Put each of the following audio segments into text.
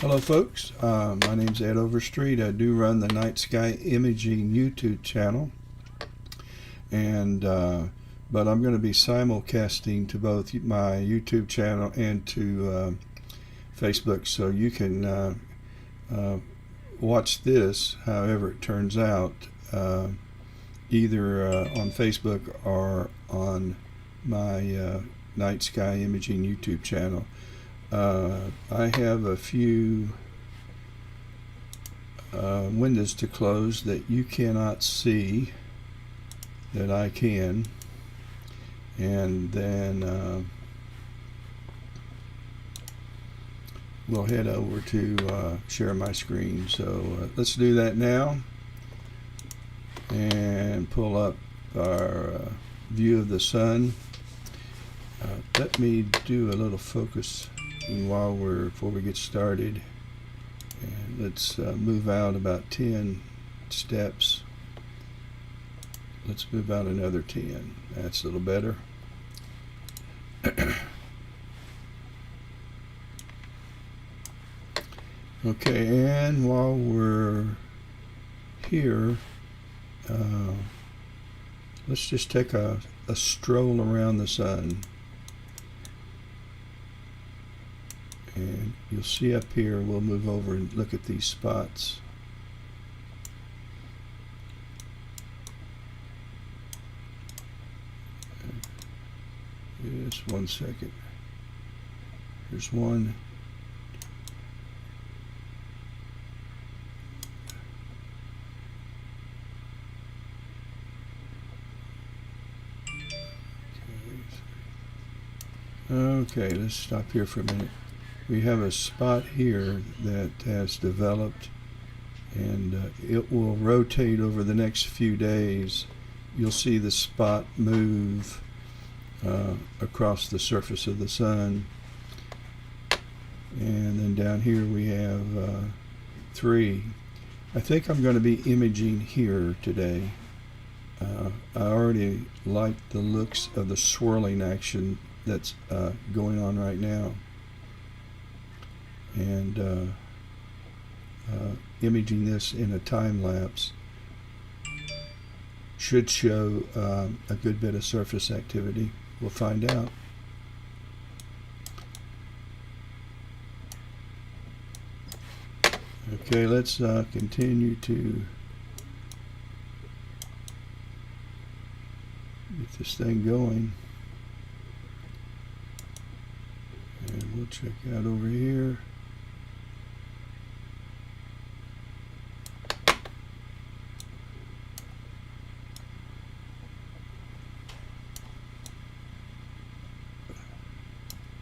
Hello folks, my name's Ed Overstreet. I do run the Night Sky Imaging YouTube channel, and but I'm going to be simulcasting to both my YouTube channel and to Facebook, so you can watch this however it turns out, either on Facebook or on my Night Sky Imaging YouTube channel. I have a few windows to close that you cannot see that I can, and then we'll head over to share my screen. So let's do that now and pull up our view of the sun. Let me do a little focus before we get started, and let's move out about 10 steps. Let's move out another 10. That's a little better. Okay, and while we're here, let's just take a stroll around the sun. And you'll see up here, we'll move over and look at these spots. Just 1 second. Here's one. Okay, let's stop here for a minute. We have a spot here that has developed, and it will rotate over the next few days. You'll see the spot move across the surface of the sun. And then down here we have 3. I think I'm going to be imaging here today. I already like the looks of the swirling action that's going on right now. And imaging this in a time lapse should show a good bit of surface activity. We'll find out. Okay, let's continue to get this thing going. And we'll check out over here.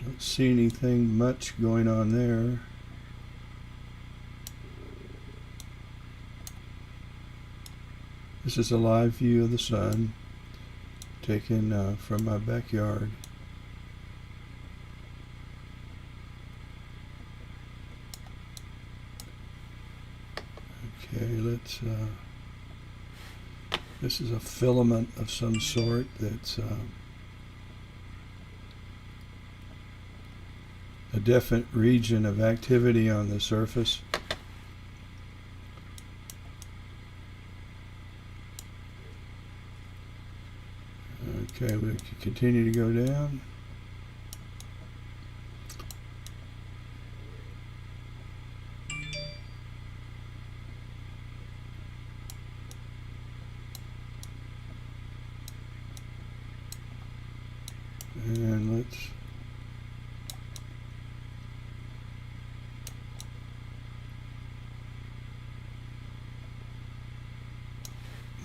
Don't see anything much going on there. This is a live view of the sun taken from my backyard. Okay, let's this is a filament of some sort that's a definite region of activity on the surface. Okay, we can continue to go down. And let's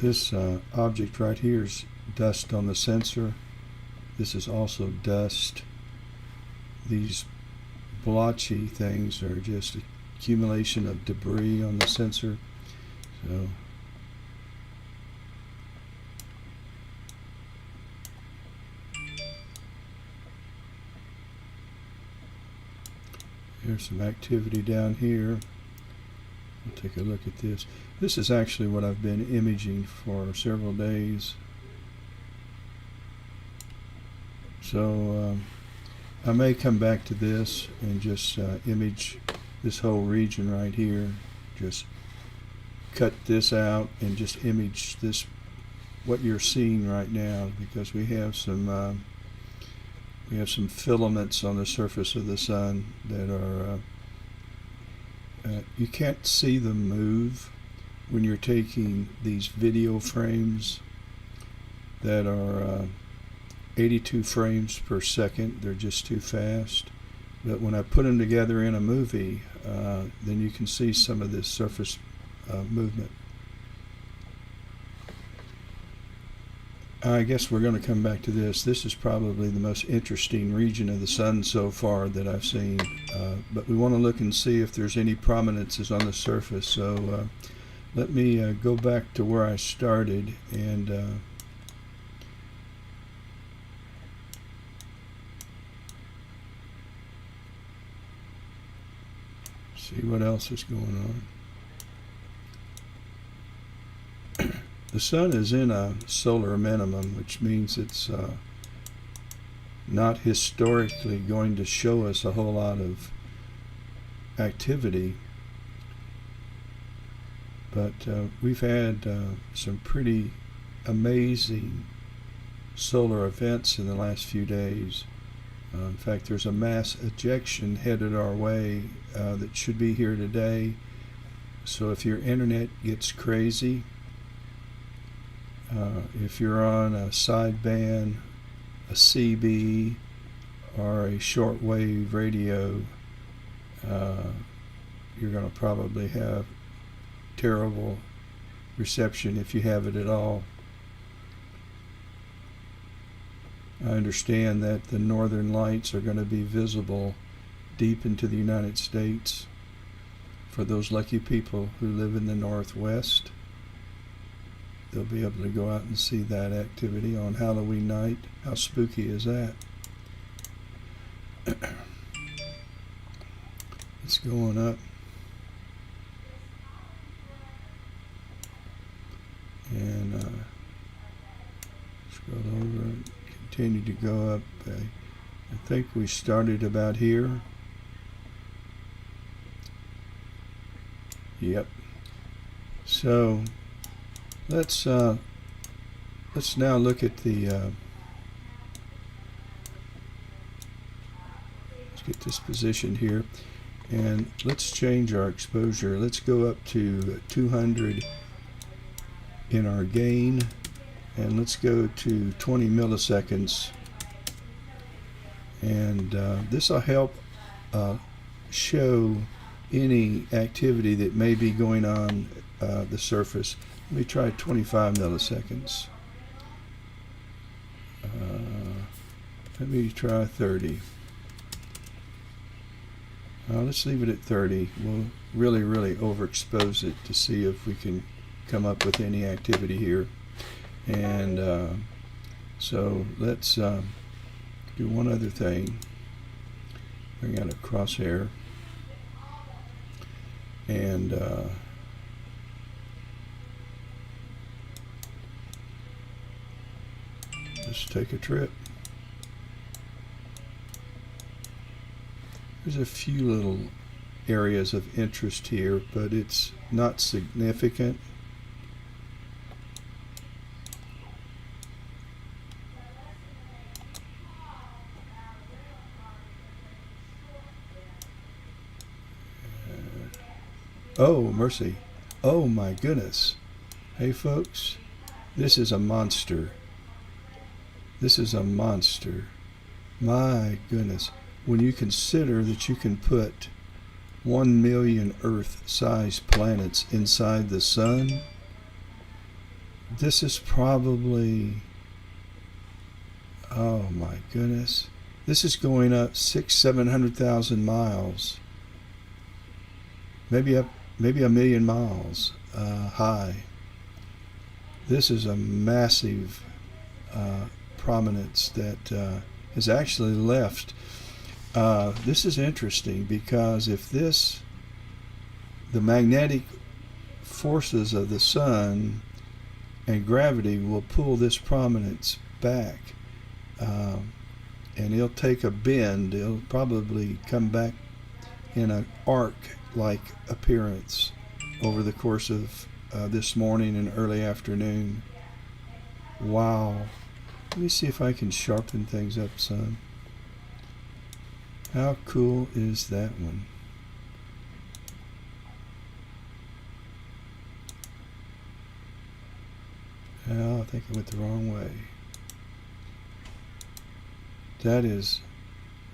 this object right here is dust on the sensor. This is also dust. These blotchy things are just accumulation of debris on the sensor. So there's some activity down here. We'll take a look at this. This is actually what I've been imaging for several days. So I may come back to this and just image this whole region right here. Just cut this out and just image this, what you're seeing right now, because we have some filaments on the surface of the sun that are you can't see them move when you're taking these video frames that are 82 frames per second. They're just too fast. But when I put them together in a movie, then you can see some of this surface movement. I guess we're going to come back to this. This is probably the most interesting region of the sun so far that I've seen. But we want to look and see if there's any prominences on the surface. So let me go back to where I started and see what else is going on. The sun is in a solar minimum, which means it's not historically going to show us a whole lot of activity. But we've had some pretty amazing solar events in the last few days. In fact, there's a mass ejection headed our way that should be here today. So if your internet gets crazy, if you're on a sideband, a CB, or a shortwave radio, you're going to probably have terrible reception if you have it at all. I understand that the northern lights are going to be visible deep into the United States for those lucky people who live in the Northwest. They'll be able to go out and see that activity on Halloween night. How spooky is that? It's going up. And scroll over and continue to go up. I think we started about here. Yep. So let's now look at the let's get this positioned here, and let's change our exposure. Let's go up to 200 in our gain, and let's go to 20 milliseconds, and this will help show any activity that may be going on the surface. Let me try 25 milliseconds. Let me try 30. Let's leave it at 30. We'll really overexpose it to see if we can come up with any activity here. And so let's do one other thing. Bring out a crosshair. And just take a trip. There's a few little areas of interest here, but it's not significant. Oh, mercy. Oh my goodness. Hey folks, this is a monster. This is a monster. My goodness. When you consider that you can put 1 million Earth-sized planets inside the sun, this is probably, oh my goodness. This is going up 600,000-700,000 miles. Maybe a million miles high. This is a massive prominence that has actually left. This is interesting because if the magnetic forces of the sun and gravity will pull this prominence back, and it'll take a bend. It'll probably come back in an arc-like appearance over the course of this morning and early afternoon. Wow. Let me see if I can sharpen things up some. How cool is that one? Oh, I think I went the wrong way. That is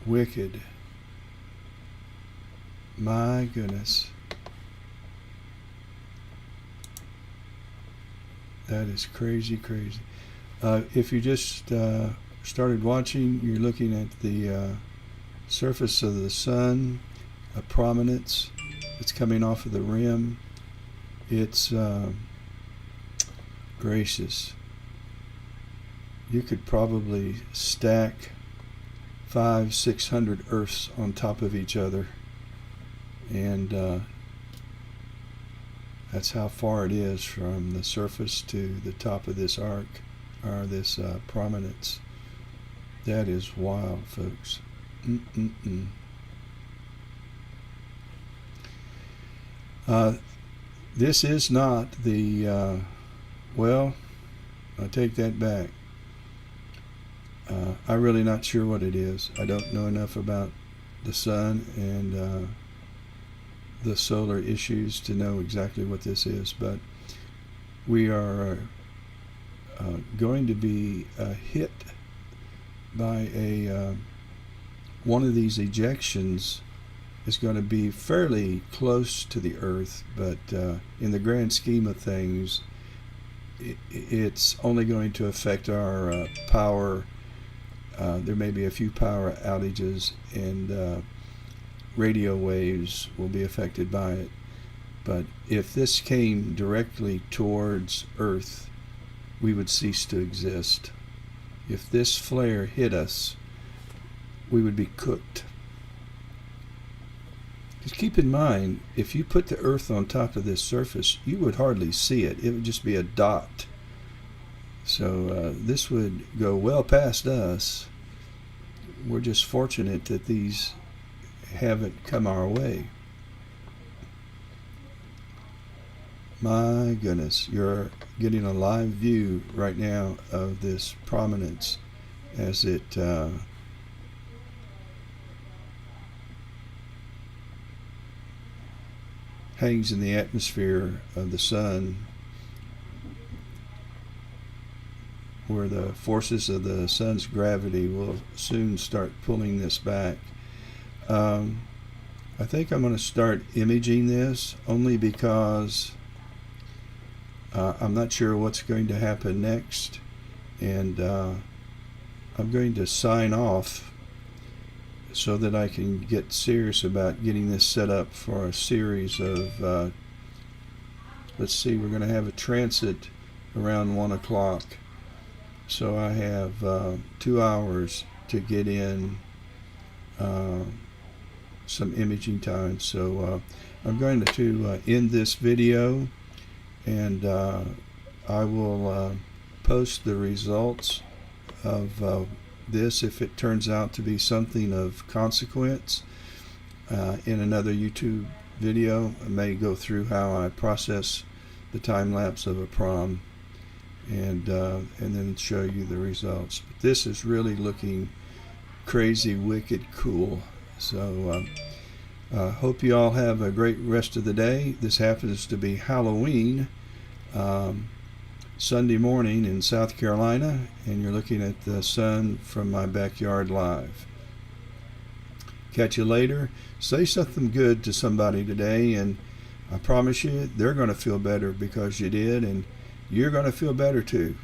wicked. My goodness. That is crazy, crazy. If you just started watching, you're looking at the surface of the sun, a prominence. It's coming off of the rim. It's gracious. You could probably stack 500-600 Earths on top of each other, and that's how far it is from the surface to the top of this arc, or this prominence. That is wild, folks. This is not the well, I take that back. I'm really not sure what it is. I don't know enough about the sun and the solar issues to know exactly what this is, but we are going to be hit by a one of these ejections. Is going to be fairly close to the Earth, but in the grand scheme of things, it's only going to affect our power. There may be a few power outages, and radio waves will be affected by it. But if this came directly towards Earth, we would cease to exist. If this flare hit us, we would be cooked. Just keep in mind, if you put the Earth on top of this surface, you would hardly see it. It would just be a dot. So this would go well past us. We're just fortunate that these haven't come our way. My goodness, you're getting a live view right now of this prominence as it hangs in the atmosphere of the sun, where the forces of the sun's gravity will soon start pulling this back. I think I'm going to start imaging this only because I'm not sure what's going to happen next, and I'm going to sign off so that I can get serious about getting this set up for a series of let's see, we're going to have a transit around 1 o'clock, so I have 2 hours to get in some imaging time. So I'm going to end this video, and I will post the results of this, if it turns out to be something of consequence, in another YouTube video. I may go through how I process the time lapse of a prom, and then show you the results. But this is really looking crazy, wicked cool. So hope you all have a great rest of the day. This happens to be Halloween Sunday morning in South Carolina, and you're looking at the sun from my backyard live. Catch you later. Say something good to somebody today, and I promise you they're going to feel better because you did, and you're going to feel better too.